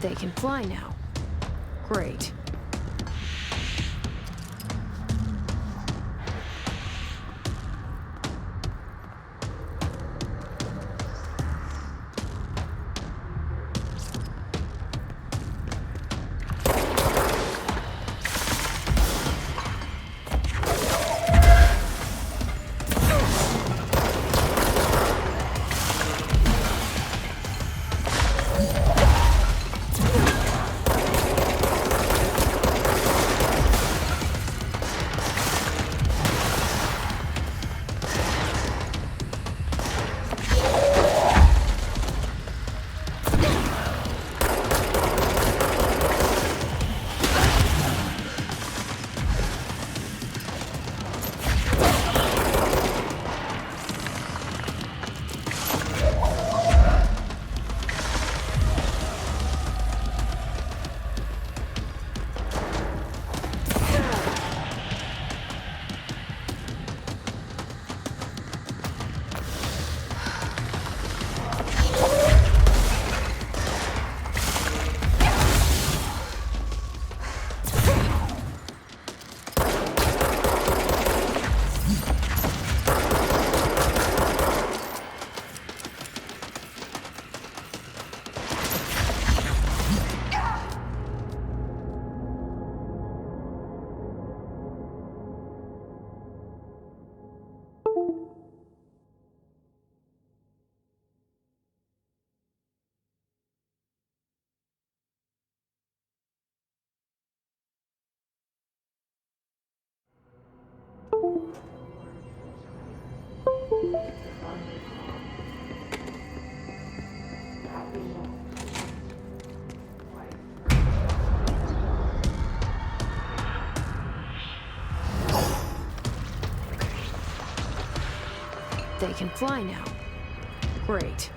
They can fly now. Great. They can fly now. Great.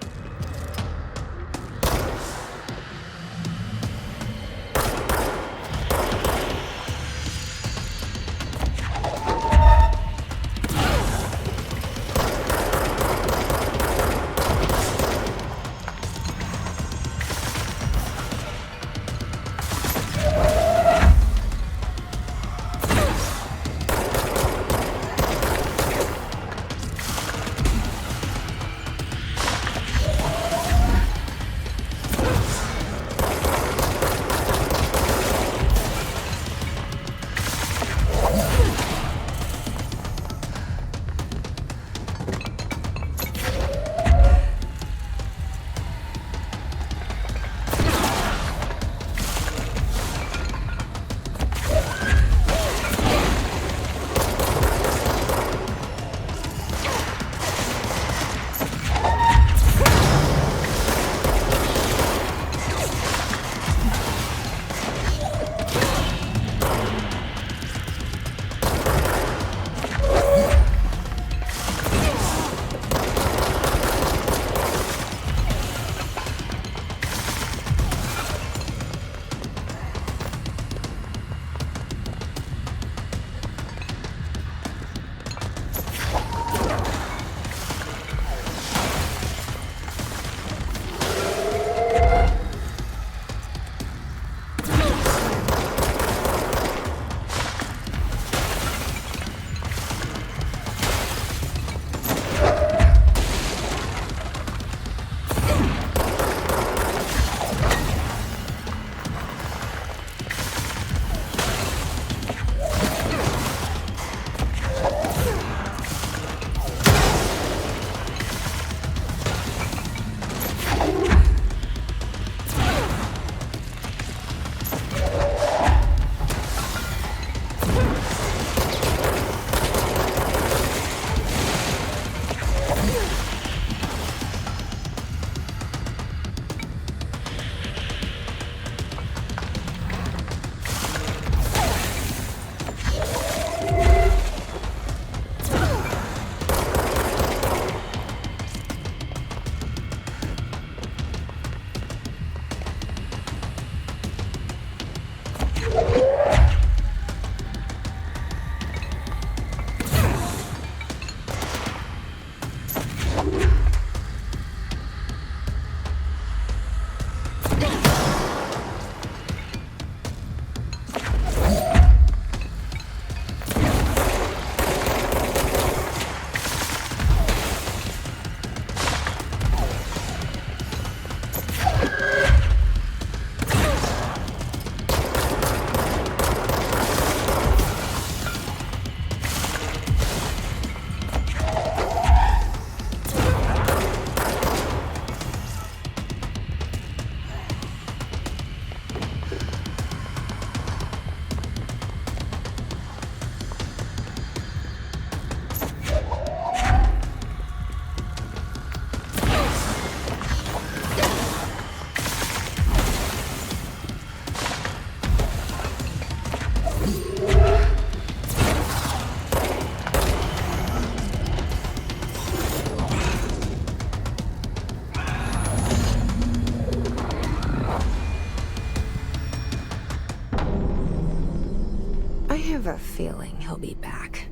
a feeling he'll be back.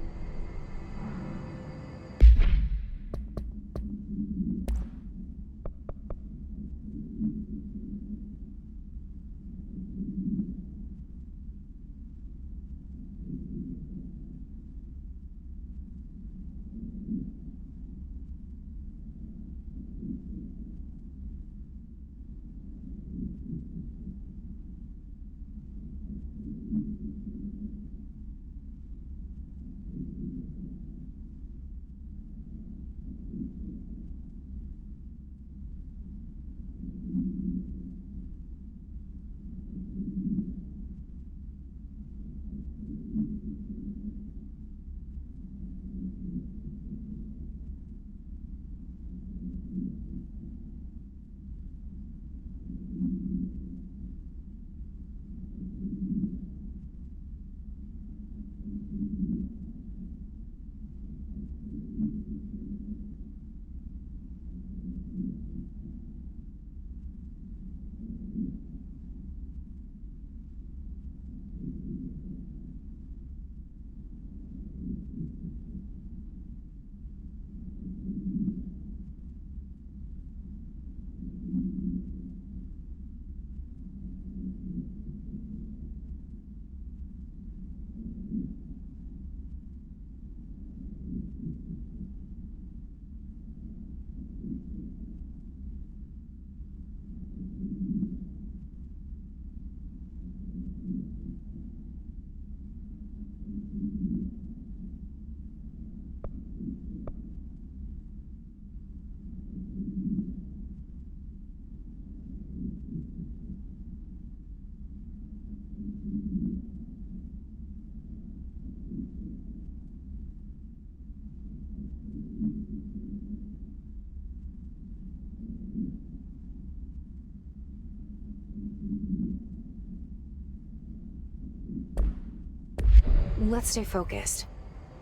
Let's stay focused.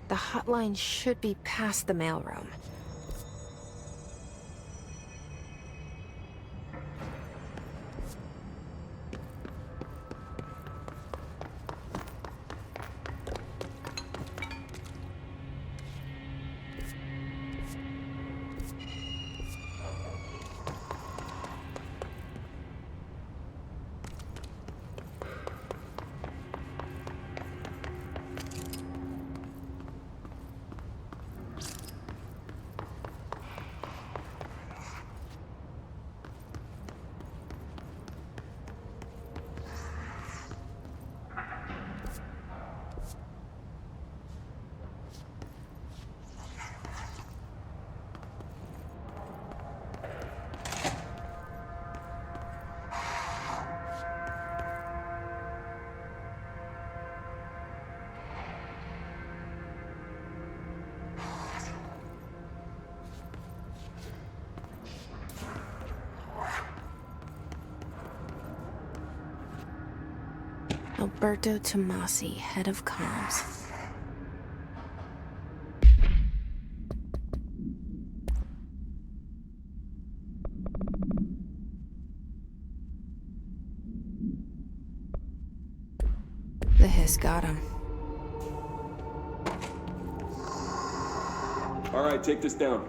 The hotline should be past the mailroom. Alberto Tomasi, head of comms. The hiss got him. All right, take this down.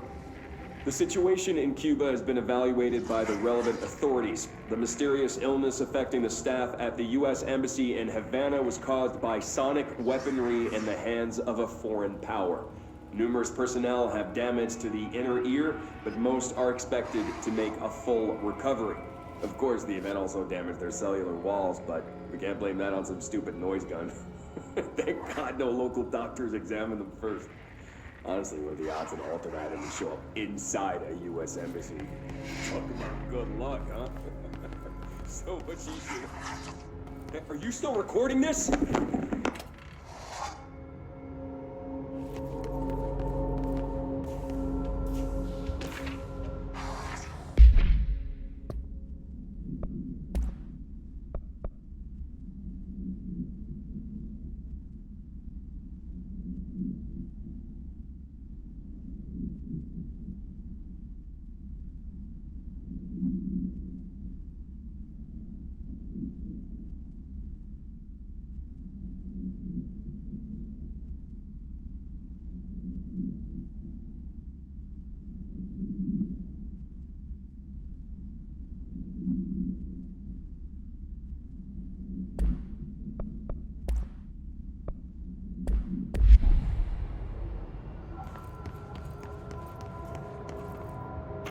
The situation in Cuba has been evaluated by the relevant authorities. The mysterious illness affecting the staff at the U.S. Embassy in Havana was caused by sonic weaponry in the hands of a foreign power. Numerous personnel have damage to the inner ear, but most are expected to make a full recovery. Of course, the event also damaged their cellular walls, but we can't blame that on some stupid noise gun. Thank God no local doctors examined them first. Honestly, what are the odds an ultimatum would show up inside a U.S. embassy? Talk about good luck, huh? So much easier. Hey, are you still recording this?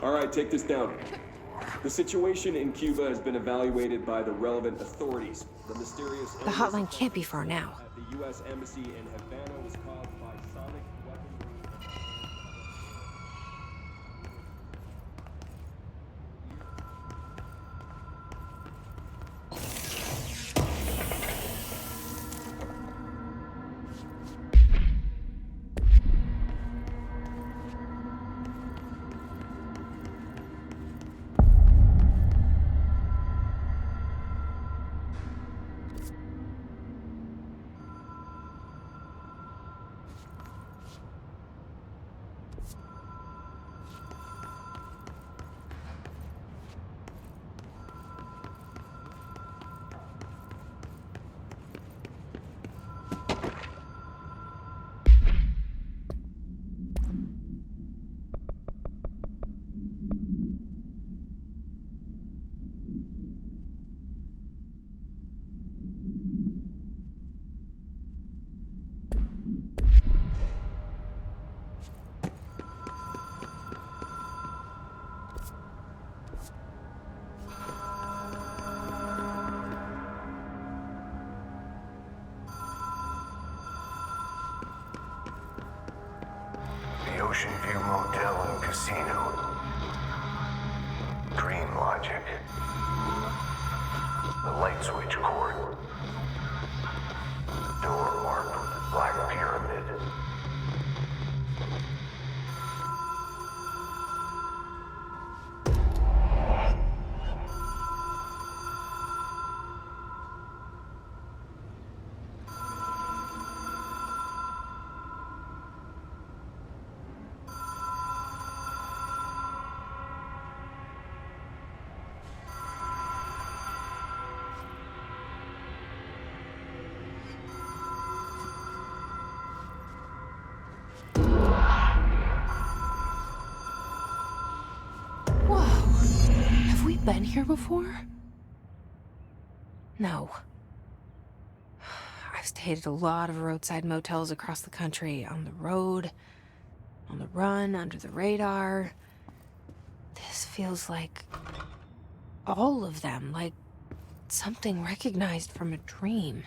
All right, take this down. The situation in Cuba has been evaluated by the relevant authorities. The mysterious The hotline can't be far now. at the U.S. Embassy in Havana was caused by sonic weaponry. The Ocean View Motel and Casino. Dream Logic. The light switch cord. Door marked with the Black Pyramid. Whoa. Have we been here before? No. I've stayed at a lot of roadside motels across the country, on the road, on the run, under the radar. This feels like all of them, like something recognized from a dream.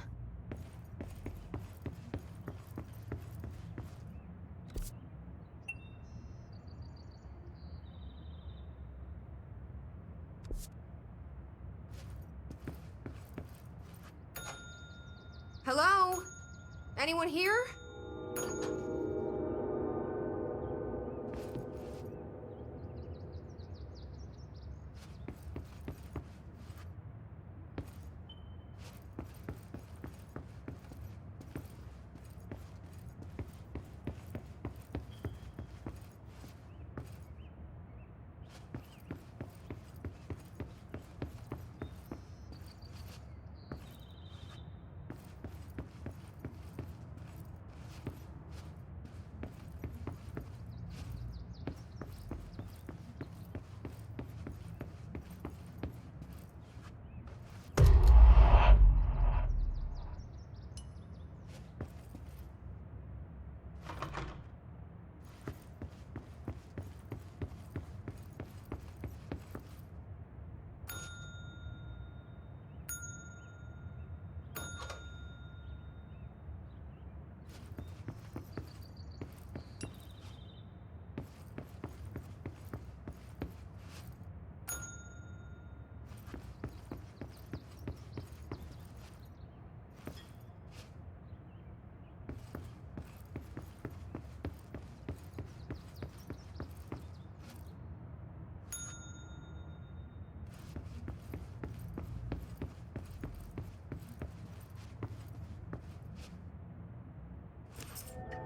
Hello? Anyone here?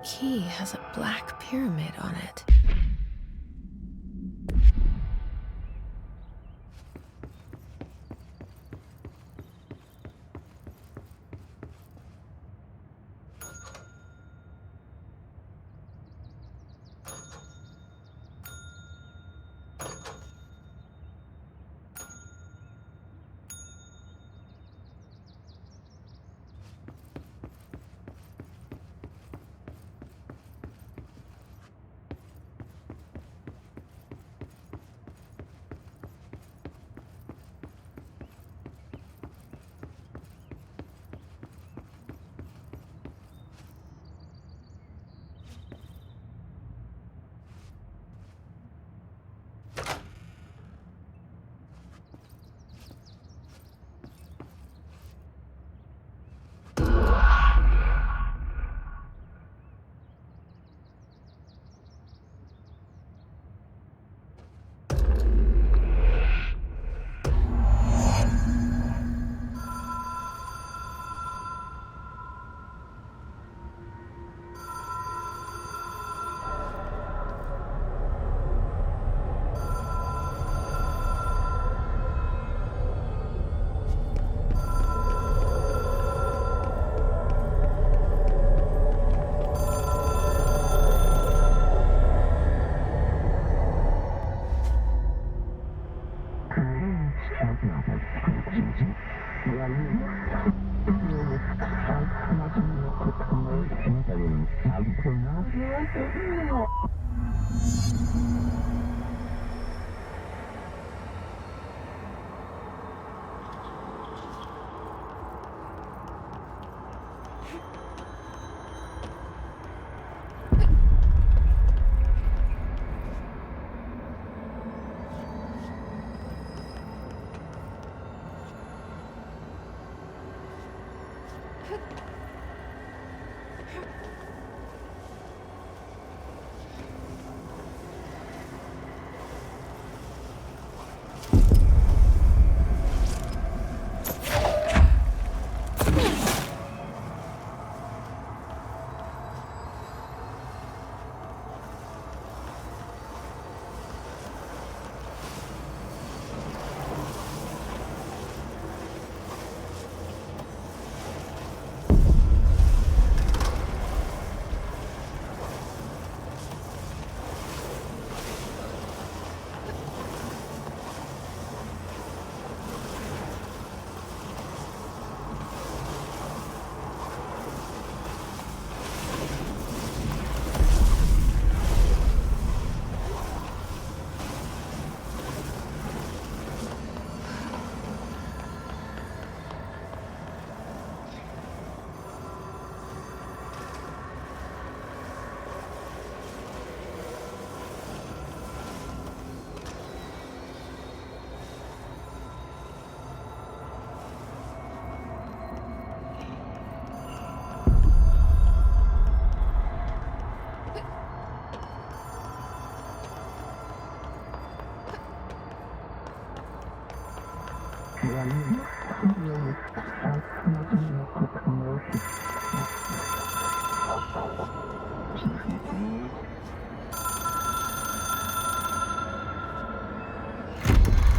The key has a black pyramid on it.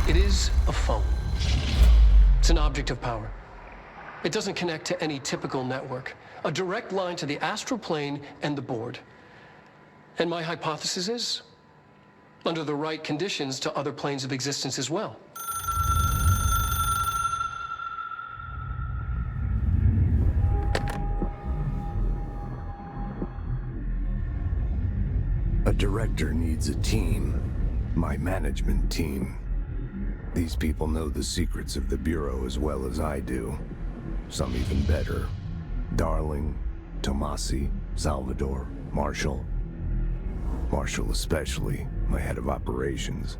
It is a phone. It's an object of power. It doesn't connect to any typical network. A direct line to the astral plane and the board. And my hypothesis is, under the right conditions, to other planes of existence as well. A director needs a team. My management team. These people know the secrets of the Bureau as well as I do. Some even better. Darling, Tomasi, Salvador, Marshall. Marshall especially, my head of operations.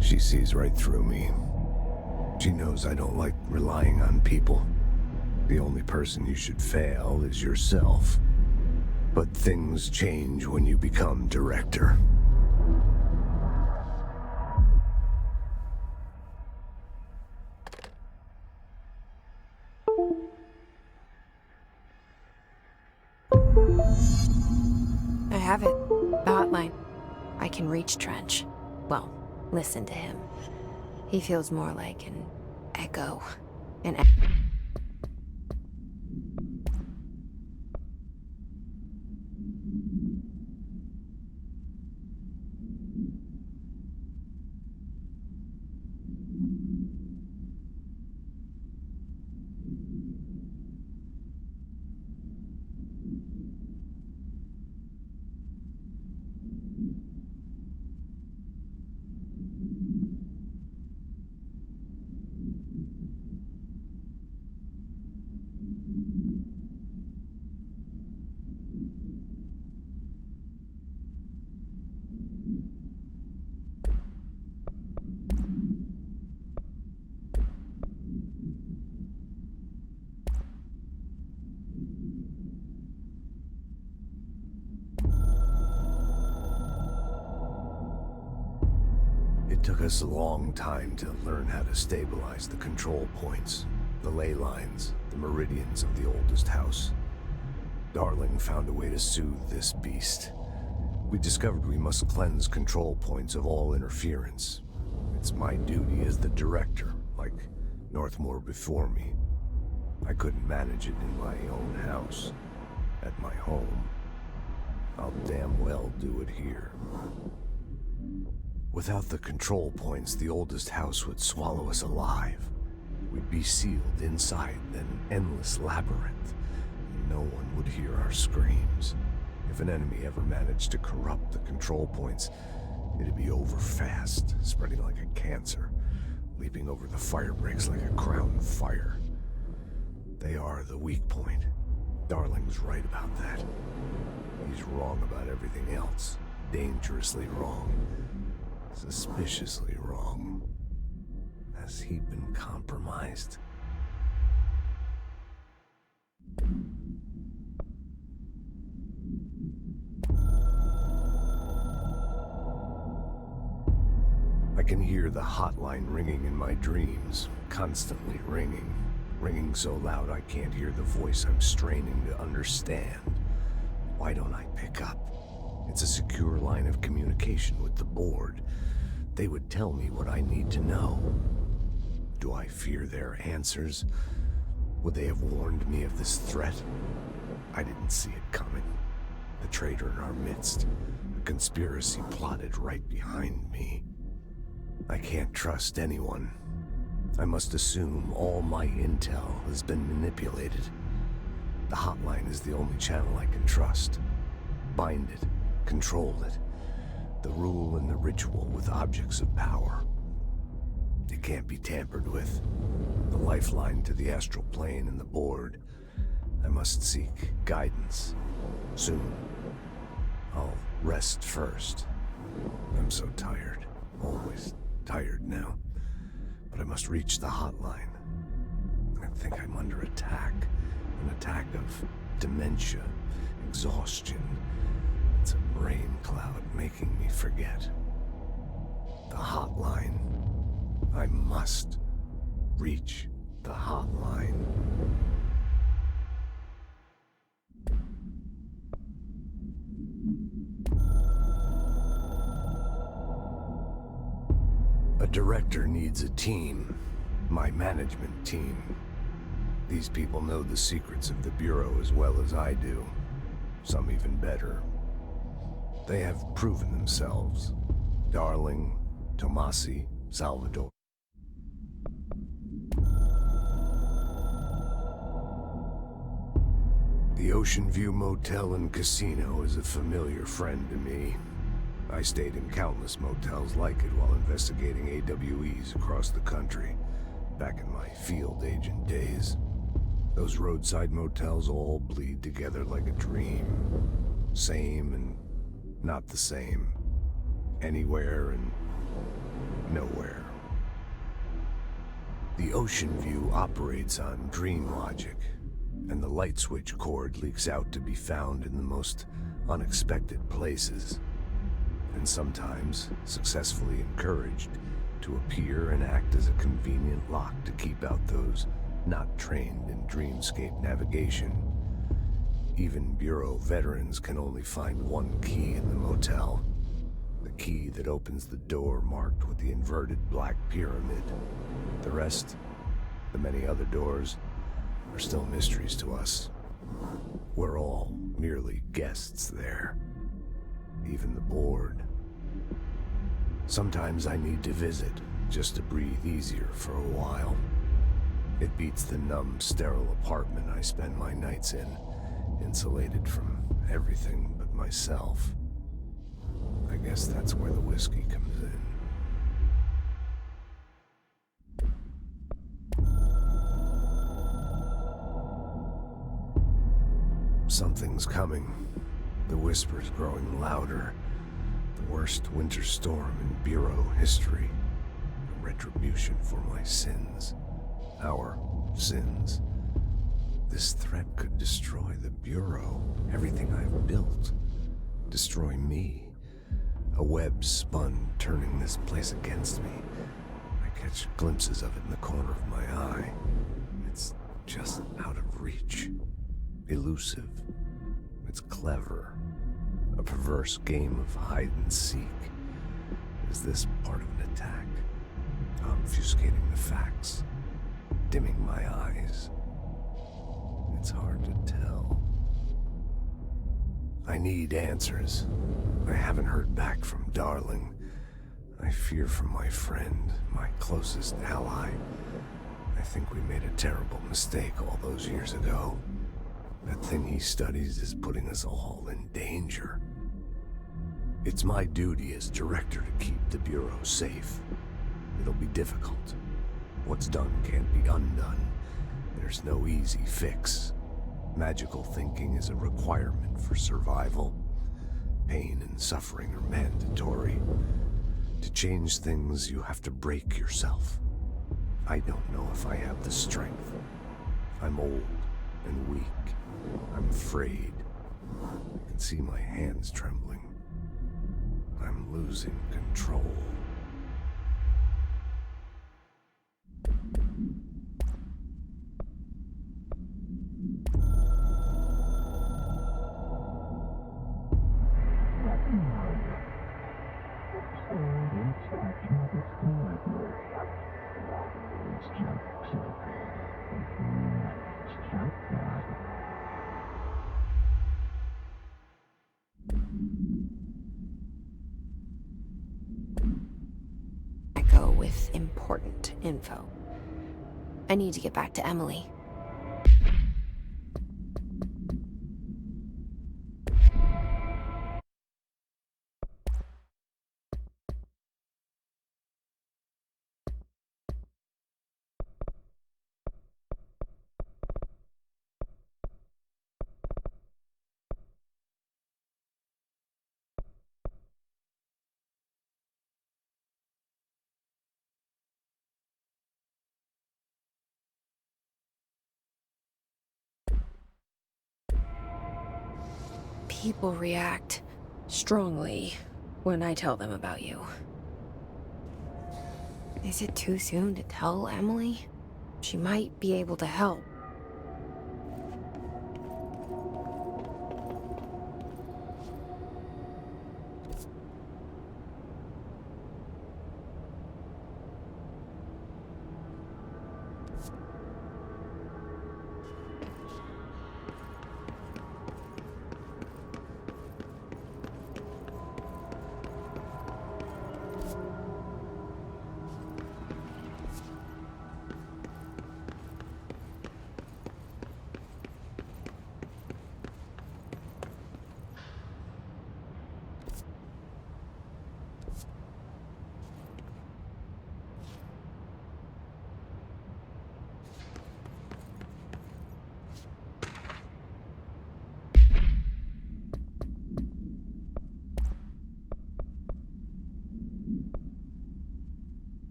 She sees right through me. She knows I don't like relying on people. The only person you should fail is yourself. But things change when you become director. I have it. The hotline. I can reach Trench. Well, listen to him. He feels more like an echo. It took us a long time to learn how to stabilize the control points, the ley lines, the meridians of the oldest house. Darling found a way to soothe this beast. We discovered we must cleanse control points of all interference. It's my duty as the director, like Northmore before me. I couldn't manage it in my own house, at my home. I'll damn well do it here. Without the control points, the oldest house would swallow us alive. We'd be sealed inside an endless labyrinth, and no one would hear our screams. If an enemy ever managed to corrupt the control points, it'd be over fast, spreading like a cancer, leaping over the fire breaks like a crown of fire. They are the weak point. Darling's right about that. He's wrong about everything else. Dangerously wrong. Suspiciously wrong. Has he been compromised? I can hear the hotline ringing in my dreams, constantly ringing. Ringing so loud I can't hear the voice I'm straining to understand. Why don't I pick up? It's a secure line of communication with the board. They would tell me what I need to know. Do I fear their answers? Would they have warned me of this threat? I didn't see it coming. The traitor in our midst. A conspiracy plotted right behind me. I can't trust anyone. I must assume all my intel has been manipulated. The hotline is the only channel I can trust. Bind it, control it. The rule and the ritual with objects of power. It can't be tampered with. The lifeline to the astral plane and the board. I must seek guidance. Soon. I'll rest first. I'm so tired. Always tired now. But I must reach the hotline. I think I'm under attack. An attack of dementia, exhaustion. It's a brain cloud making me forget. The hotline. I must reach the hotline. A director needs a team. My management team. These people know the secrets of the Bureau as well as I do. Some even better. They have proven themselves. Darling, Tomasi, Salvador. The Ocean View Motel and Casino is a familiar friend to me. I stayed in countless motels like it while investigating AWEs across the country, back in my field agent days. Those roadside motels all bleed together like a dream. Same and not the same. Anywhere and nowhere. The Ocean View operates on dream logic, and the light switch cord leaks out to be found in the most unexpected places. And sometimes successfully encouraged to appear and act as a convenient lock to keep out those not trained in dreamscape navigation. Even Bureau veterans can only find one key in the motel. The key that opens the door marked with the inverted black pyramid. The rest, the many other doors, are still mysteries to us. We're all merely guests there. Even the board. Sometimes I need to visit, just to breathe easier for a while. It beats the numb, sterile apartment I spend my nights in, insulated from everything but myself. I guess that's where the whiskey comes in. Something's coming. The whisper's growing louder. The worst winter storm in Bureau history. A retribution for my sins. Our sins. This threat could destroy the Bureau, everything I've built. Destroy me. A web spun, turning this place against me. I catch glimpses of it in the corner of my eye. It's just out of reach. Elusive. It's clever. A perverse game of hide and seek. Is this part of an attack? Obfuscating the facts. Dimming my eyes. It's hard to tell. I need answers. I haven't heard back from Darling. I fear for my friend, my closest ally. I think we made a terrible mistake all those years ago. That thing he studies is putting us all in danger. It's my duty as director to keep the Bureau safe. It'll be difficult. What's done can't be undone. There's no easy fix. Magical thinking is a requirement for survival. Pain and suffering are mandatory. To change things, you have to break yourself. I don't know if I have the strength. I'm old and weak. I'm afraid. I can see my hands trembling. I'm losing control. I go with important info. I need to get back to Emily. People react strongly when I tell them about you. Is it too soon to tell Emily? She might be able to help.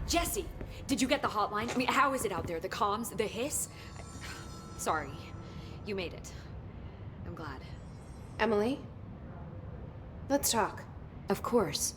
Jesse, did you get the hotline? I mean, how is it out there? The comms? The hiss? Sorry. You made it. I'm glad. Emily? Let's talk. Of course.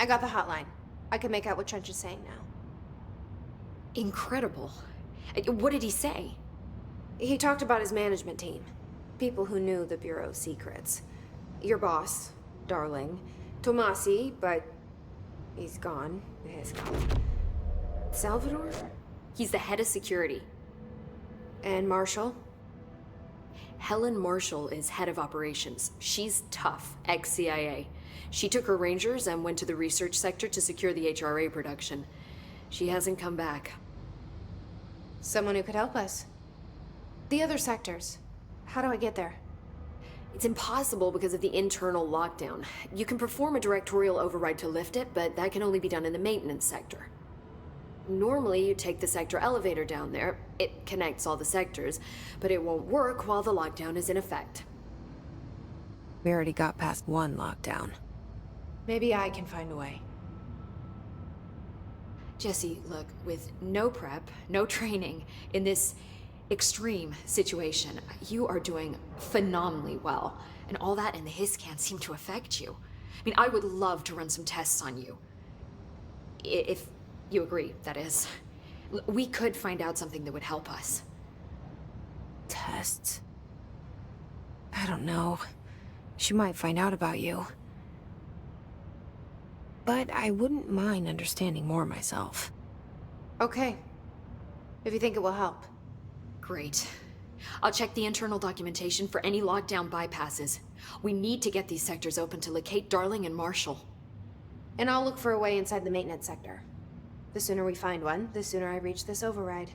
I got the hotline. I can make out what Trench is saying now. Incredible. What did he say? He talked about his management team. People who knew the Bureau's secrets. Your boss, Darling. Tomasi, but he's gone. He's gone. Salvador? He's the head of security. And Marshall? Helen Marshall is head of operations. She's tough, ex-CIA. She took her Rangers and went to the research sector to secure the HRA production. She hasn't come back. Someone who could help us. The other sectors. How do I get there? It's impossible because of the internal lockdown. You can perform a directorial override to lift it, but that can only be done in the maintenance sector. Normally, you take the sector elevator down there. It connects all the sectors, but it won't work while the lockdown is in effect. We already got past one lockdown. Maybe I can find a way. Jesse, look, with no prep, no training, in this extreme situation, you are doing phenomenally well. And all that and the hiss can't seem to affect you. I mean, I would love to run some tests on you. If you agree, that is. We could find out something that would help us. Tests? I don't know. She might find out about you. But I wouldn't mind understanding more myself. Okay. If you think it will help. Great. I'll check the internal documentation for any lockdown bypasses. We need to get these sectors open to locate Darling and Marshall. And I'll look for a way inside the maintenance sector. The sooner we find one, the sooner I reach this override.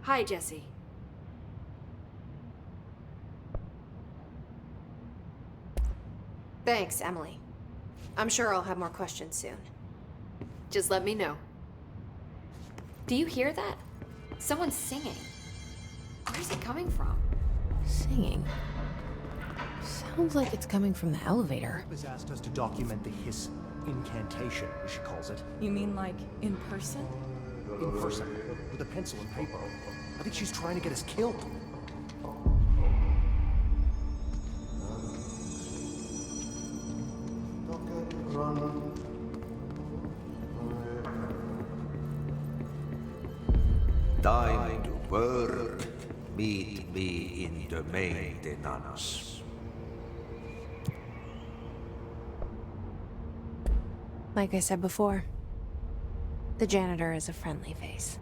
Hi, Jesse. Thanks, Emily. I'm sure I'll have more questions soon. Just let me know. Do you hear that? Someone's singing. Where's it coming from? Singing? Sounds like it's coming from the elevator. has asked us to document the hiss incantation, as she calls it, You mean like in person? in person, with a pencil and paper. I think she's trying to get us killed. Time to work. Meet me in the maintenance. Like I said before, the janitor is a friendly face.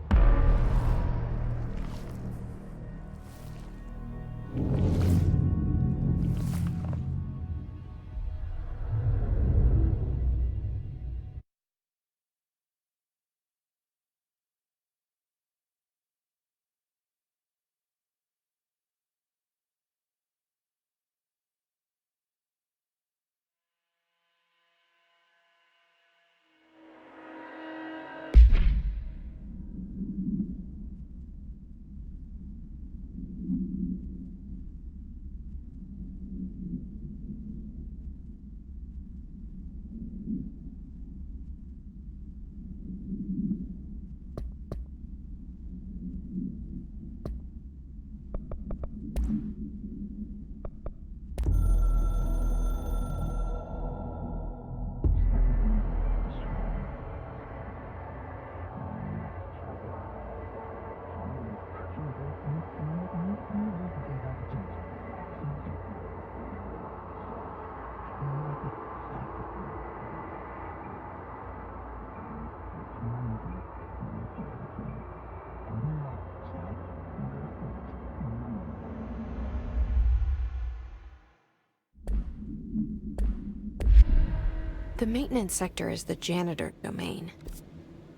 The maintenance sector is the janitor domain.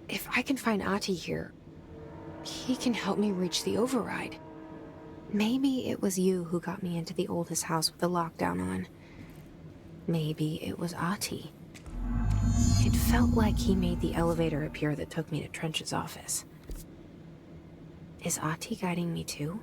If I can find Ati here, he can help me reach the override. Maybe it was you who got me into the oldest house with the lockdown on. Maybe it was Ati. It felt like he made the elevator appear that took me to Trench's office. Is Ati guiding me too?